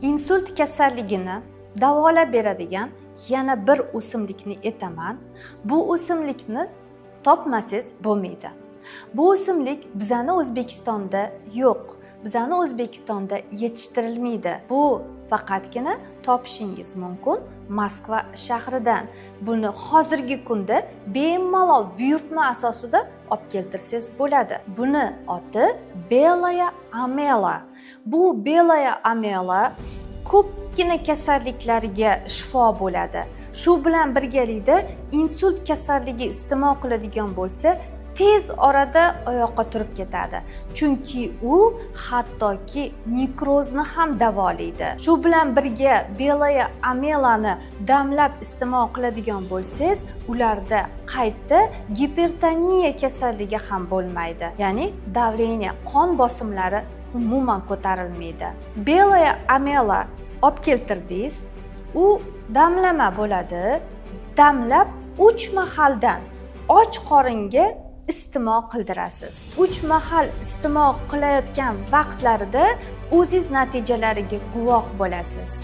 insult kasalligini davolab beradigan yana bir o'simlikni aytaman. Bu o'simlikni topmasangiz bo'lmaydi. Bu o'simlik bizani O'zbekistonda yo'q. Bizani O'zbekistonda yetishtirilmaydi. Bu faqatgina topishingiz mumkin Moskva shahridan. Buni hozirgi kunda bemalol buyurtma asosida olib keltirsangiz bo'ladi. Buni oti Belaya amela. Bu Belaya amela ko'pgina kasalliklarga shifo bo'ladi. Shu bilan birgalikda insult kasalligi iste'mol qiladigan bo'lsa, tez orada oyoqqa turib ketadi. Chunki u hattoki nekrozni ham davolaydi. Shu bilan birga Belaya amelani damlab iste'mol qiladigan bo'lsangiz, ularda qayta gipertoniya kasalligi ham bo'lmaydi. Ya'ni davleniya, qon bosimlari umuman ko'tarilmaydi. Belaya amela olib keltirdingiz, u damlama bo'ladi. Damlab 3 mahaldan och qoringa iste'mol qildirasiz. 3 mahal iste'mol qilayotgan vaqtlarida o'ziz natijalariga guvoh bo'lasiz.